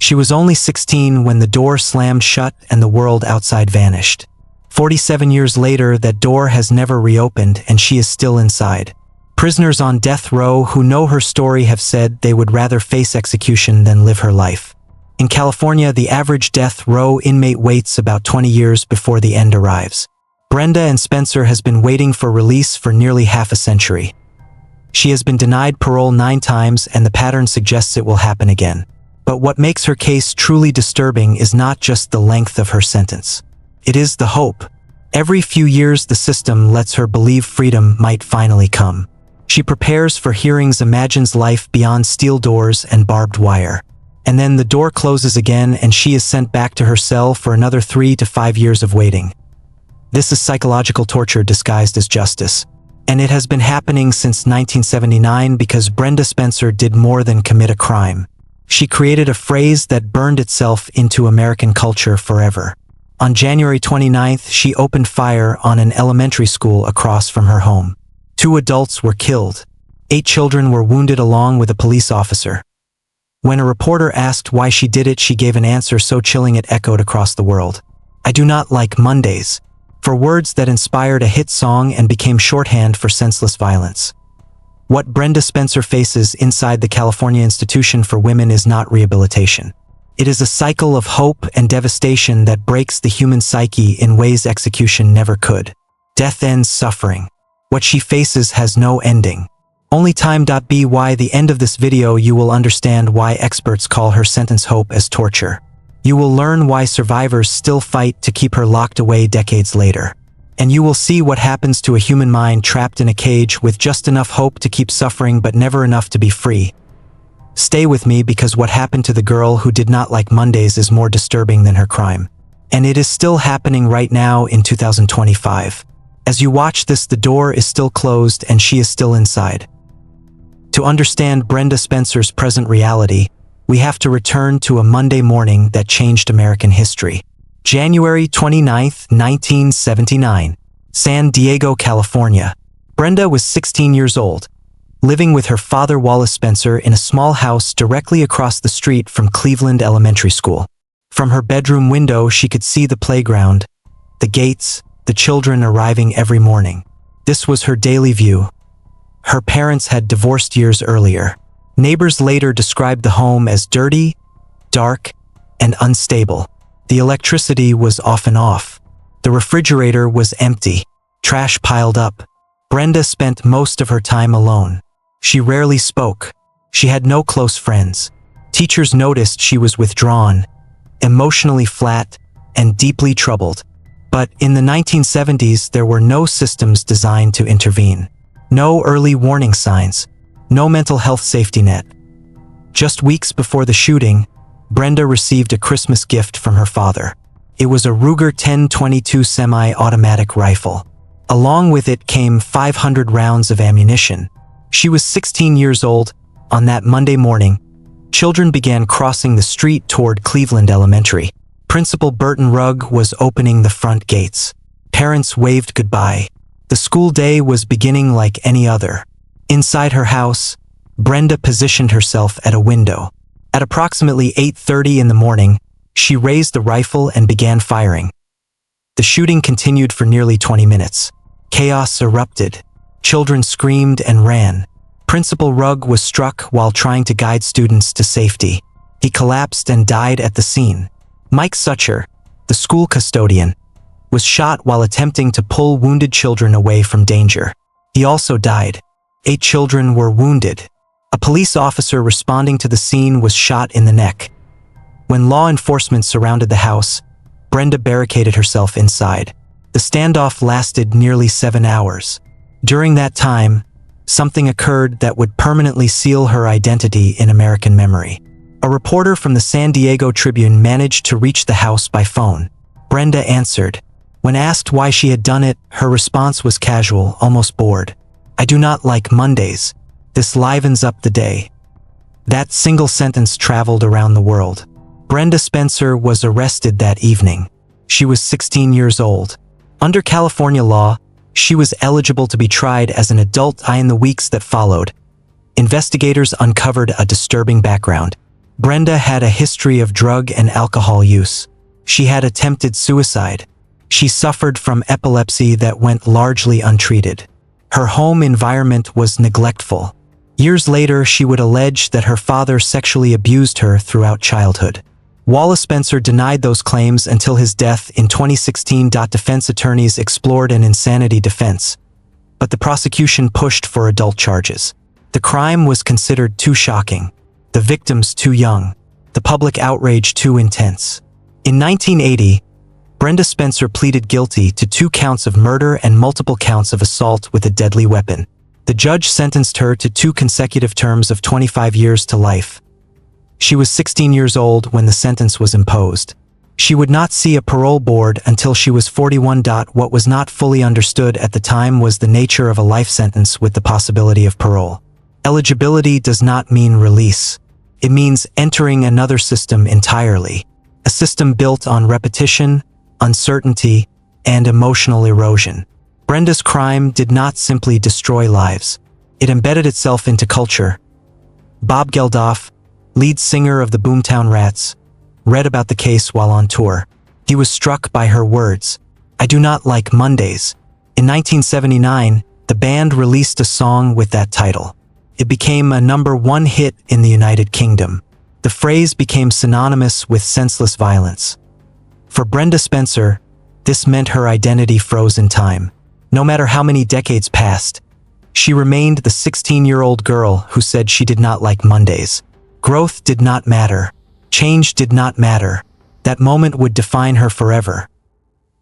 She was only 16 when the door slammed shut and the world outside vanished. 47 years later, that door has never reopened and she is still inside. Prisoners on death row who know her story have said they would rather face execution than live her life. In California, the average death row inmate waits about 20 years before the end arrives. Brenda Anne Spencer has been waiting for release for nearly half a century. She has been denied parole 9 times and the pattern suggests it will happen again. But what makes her case truly disturbing is not just the length of her sentence. It is the hope. Every few years the system lets her believe freedom might finally come. She prepares for hearings, imagines life beyond steel doors and barbed wire. And then the door closes again and she is sent back to her cell for another 3 to 5 years of waiting. This is psychological torture disguised as justice. And it has been happening since 1979 because Brenda Spencer did more than commit a crime. She created a phrase that burned itself into American culture forever. On January 29th, she opened fire on an elementary school across from her home. 2 adults were killed. 8 children were wounded along with a police officer. When a reporter asked why she did it, she gave an answer so chilling it echoed across the world. "I do not like Mondays," for words that inspired a hit song and became shorthand for senseless violence. What Brenda Spencer faces inside the California Institution for Women is not rehabilitation. It is a cycle of hope and devastation that breaks the human psyche in ways execution never could. Death ends suffering. What she faces has no ending. Only time.by the end of this video you will understand why experts call her sentence hope as torture. You will learn why survivors still fight to keep her locked away decades later. And you will see what happens to a human mind trapped in a cage with just enough hope to keep suffering but never enough to be free. Stay with me because what happened to the girl who did not like Mondays is more disturbing than her crime. And it is still happening right now in 2025. As you watch this, the door is still closed and she is still inside. To understand Brenda Spencer's present reality, we have to return to a Monday morning that changed American history. January 29, 1979, San Diego, California. Brenda was 16 years old, living with her father Wallace Spencer in a small house directly across the street from Cleveland Elementary School. From her bedroom window, she could see the playground, the gates, the children arriving every morning. This was her daily view. Her parents had divorced years earlier. Neighbors later described the home as dirty, dark, and unstable. The electricity was often off. The refrigerator was empty. Trash piled up. Brenda spent most of her time alone. She rarely spoke. She had no close friends. Teachers noticed she was withdrawn, emotionally flat, and deeply troubled. But in the 1970s, there were no systems designed to intervene. No early warning signs. No mental health safety net. Just weeks before the shooting, Brenda received a Christmas gift from her father. It was a Ruger 10-22 semi-automatic rifle. Along with it came 500 rounds of ammunition. She was 16 years old. On that Monday morning, children began crossing the street toward Cleveland Elementary. Principal Burton Rugg was opening the front gates. Parents waved goodbye. The school day was beginning like any other. Inside her house, Brenda positioned herself at a window. At approximately 8:30 in the morning, she raised the rifle and began firing. The shooting continued for nearly 20 minutes. Chaos erupted. Children screamed and ran. Principal Rugg was struck while trying to guide students to safety. He collapsed and died at the scene. Mike Sucher, the school custodian, was shot while attempting to pull wounded children away from danger. He also died. 8 children were wounded. A police officer responding to the scene was shot in the neck. When law enforcement surrounded the house, Brenda barricaded herself inside. The standoff lasted nearly 7 hours. During that time, something occurred that would permanently seal her identity in American memory. A reporter from the San Diego Tribune managed to reach the house by phone. Brenda answered. When asked why she had done it, her response was casual, almost bored. "I do not like Mondays. This livens up the day." That single sentence traveled around the world. Brenda Spencer was arrested that evening. She was 16 years old. Under California law, she was eligible to be tried as an adult. In the weeks that followed, investigators uncovered a disturbing background. Brenda had a history of drug and alcohol use. She had attempted suicide. She suffered from epilepsy that went largely untreated. Her home environment was neglectful. Years later, she would allege that her father sexually abused her throughout childhood. Wallace Spencer denied those claims until his death in 2016. Defense attorneys explored an insanity defense, but the prosecution pushed for adult charges. The crime was considered too shocking, the victims too young, the public outrage too intense. In 1980, Brenda Spencer pleaded guilty to 2 counts of murder and multiple counts of assault with a deadly weapon. The judge sentenced her to 2 consecutive terms of 25 years to life. She was 16 years old when the sentence was imposed. She would not see a parole board until she was 41. What was not fully understood at the time was the nature of a life sentence with the possibility of parole. Eligibility does not mean release. It means entering another system entirely. A system built on repetition, uncertainty, and emotional erosion. Brenda's crime did not simply destroy lives. It embedded itself into culture. Bob Geldof, lead singer of the Boomtown Rats, read about the case while on tour. He was struck by her words, "I do not like Mondays." In 1979, the band released a song with that title. It became a #1 hit in the United Kingdom. The phrase became synonymous with senseless violence. For Brenda Spencer, this meant her identity froze in time. No matter how many decades passed, she remained the 16-year-old girl who said she did not like Mondays. Growth did not matter. Change did not matter. That moment would define her forever.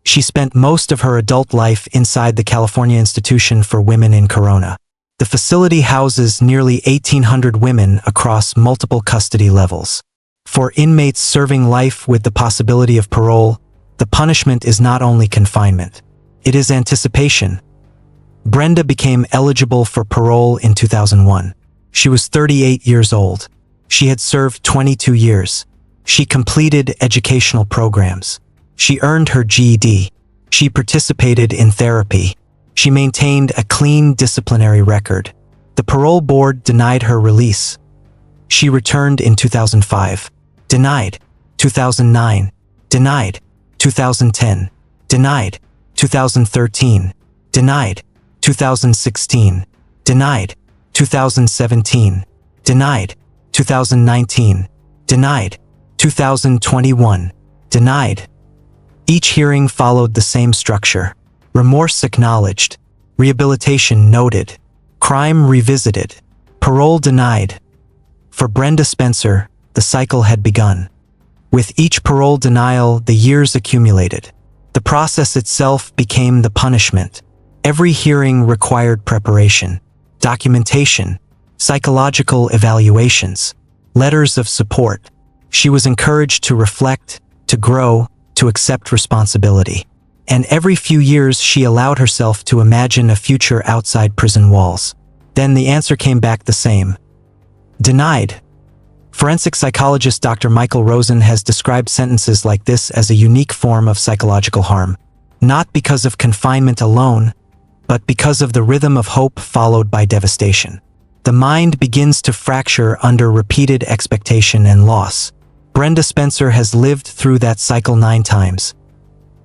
She spent most of her adult life inside the California Institution for Women in Corona. The facility houses nearly 1,800 women across multiple custody levels. For inmates serving life with the possibility of parole, the punishment is not only confinement. It is anticipation. Brenda became eligible for parole in 2001. She was 38 years old. She had served 22 years. She completed educational programs. She earned her GED. She participated in therapy. She maintained a clean disciplinary record. The parole board denied her release. She returned in 2005. Denied. 2009. Denied. 2010. Denied. 2013. Denied. 2016. Denied. 2017. Denied. 2019. Denied. 2021. Denied. Each hearing followed the same structure. Remorse acknowledged. Rehabilitation noted. Crime revisited. Parole denied. For Brenda Spencer, the cycle had begun. With each parole denial, the years accumulated. The process itself became the punishment. Every hearing required preparation, documentation, psychological evaluations, letters of support. She was encouraged to reflect, to grow, to accept responsibility. And every few years she allowed herself to imagine a future outside prison walls. Then the answer came back the same. Denied. Forensic psychologist Dr. Michael Rosen has described sentences like this as a unique form of psychological harm. Not because of confinement alone, but because of the rhythm of hope followed by devastation. The mind begins to fracture under repeated expectation and loss. Brenda Spencer has lived through that cycle 9 times.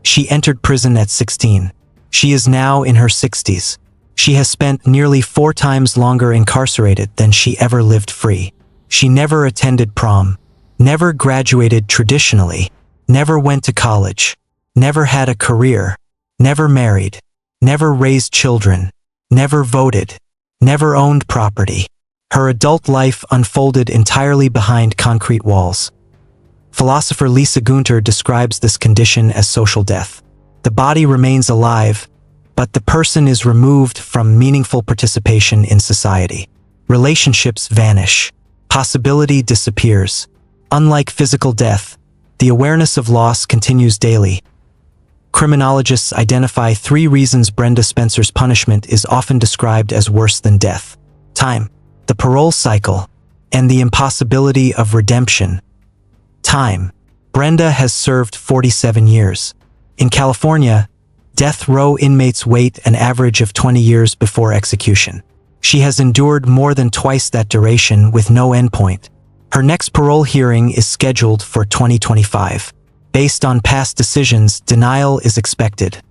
She entered prison at 16. She is now in her 60s. She has spent nearly 4 times longer incarcerated than she ever lived free. She never attended prom, never graduated traditionally, never went to college, never had a career, never married, never raised children, never voted, never owned property. Her adult life unfolded entirely behind concrete walls. Philosopher Lisa Gunter describes this condition as social death. The body remains alive, but the person is removed from meaningful participation in society. Relationships vanish. Possibility disappears. Unlike physical death, the awareness of loss continues daily. Criminologists identify 3 reasons Brenda Spencer's punishment is often described as worse than death: time, the parole cycle, and the impossibility of redemption. Time. Brenda has served 47 years. In California, death row inmates wait an average of 20 years before execution. She has endured more than twice that duration with no endpoint. Her next parole hearing is scheduled for 2025. Based on past decisions, denial is expected.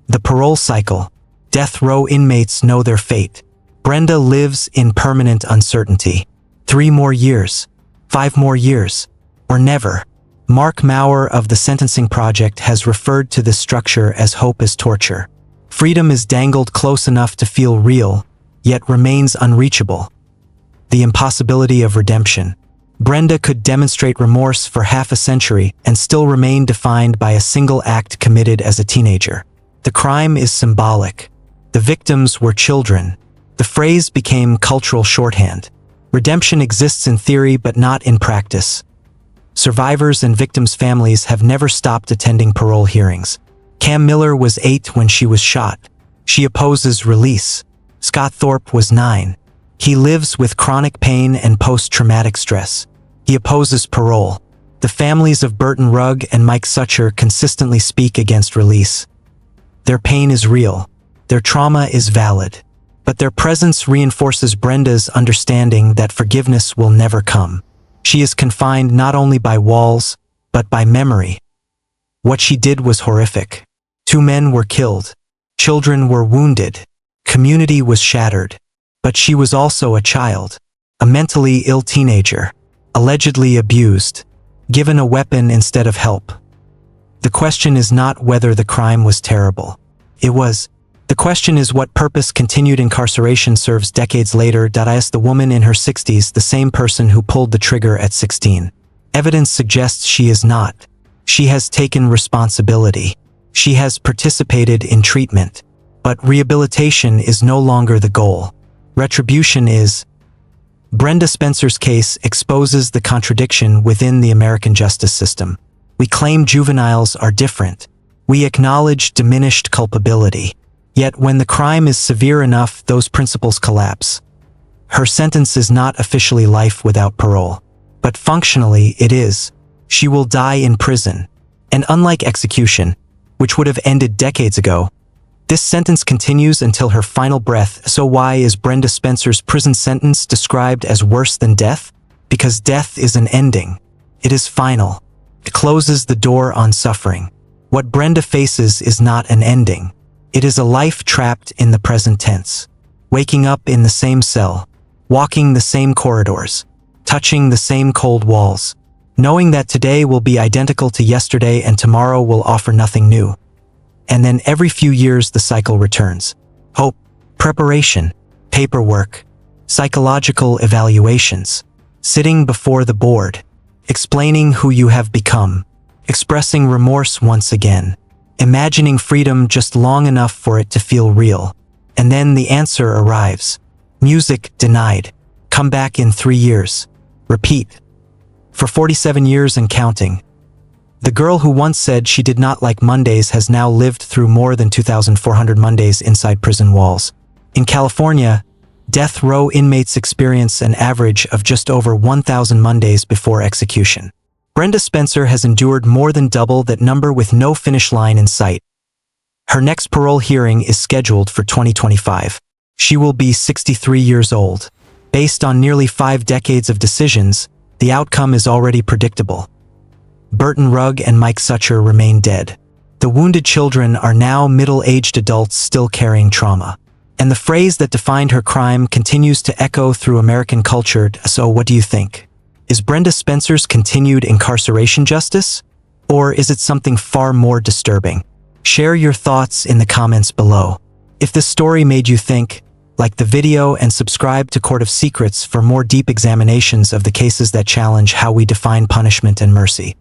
The parole cycle. Death row inmates know their fate. Brenda lives in permanent uncertainty. 3 more years, 5 more years, or never. Mark Maurer of the Sentencing Project has referred to this structure as hope is torture. Freedom is dangled close enough to feel real, yet remains unreachable. The impossibility of redemption. Brenda could demonstrate remorse for half a century and still remain defined by a single act committed as a teenager. The crime is symbolic. The victims were children. The phrase became cultural shorthand. Redemption exists in theory but not in practice. Survivors and victims' families have never stopped attending parole hearings. Cam Miller was 8 when she was shot. She opposes release. Scott Thorpe was 9. He lives with chronic pain and post-traumatic stress. He opposes parole. The families of Burton Rugg and Mike Sucher consistently speak against release. Their pain is real. Their trauma is valid. But their presence reinforces Brenda's understanding that forgiveness will never come. She is confined not only by walls, but by memory. What she did was horrific. 2 men were killed. Children were wounded. Community was shattered. But she was also a child, a mentally ill teenager, allegedly abused, given a weapon instead of help. The question is not whether the crime was terrible. The question is what purpose continued incarceration serves decades later. I asked the woman in her 60s, the same person who pulled the trigger at 16. Evidence suggests she is not. She has taken responsibility. She has participated in treatment. But rehabilitation is no longer the goal. Retribution is. Brenda Spencer's case exposes the contradiction within the American justice system. We claim juveniles are different. We acknowledge diminished culpability. Yet when the crime is severe enough, those principles collapse. Her sentence is not officially life without parole. But functionally, it is. She will die in prison. And unlike execution, which would have ended decades ago, this sentence continues until her final breath. So why is Brenda Spencer's prison sentence described as worse than death? Because death is an ending. It is final. It closes the door on suffering. What Brenda faces is not an ending. It is a life trapped in the present tense. Waking up in the same cell, walking the same corridors, touching the same cold walls, knowing that today will be identical to yesterday and tomorrow will offer nothing new. And then every few years the cycle returns. Hope, preparation, paperwork, psychological evaluations, sitting before the board, explaining who you have become, expressing remorse once again, imagining freedom just long enough for it to feel real. And then the answer arrives. Music denied. Come back in 3 years. Repeat. For 47 years and counting. The girl who once said she did not like Mondays has now lived through more than 2,400 Mondays inside prison walls. In California, death row inmates experience an average of just over 1,000 Mondays before execution. Brenda Spencer has endured more than double that number with no finish line in sight. Her next parole hearing is scheduled for 2025. She will be 63 years old. Based on nearly 5 decades of decisions, the outcome is already predictable. Burton Rugg and Mike Sucher remain dead. The wounded children are now middle-aged adults still carrying trauma. And the phrase that defined her crime continues to echo through American culture. So what do you think? Is Brenda Spencer's continued incarceration justice? Or is it something far more disturbing? Share your thoughts in the comments below. If this story made you think, like the video and subscribe to Court of Secrets for more deep examinations of the cases that challenge how we define punishment and mercy.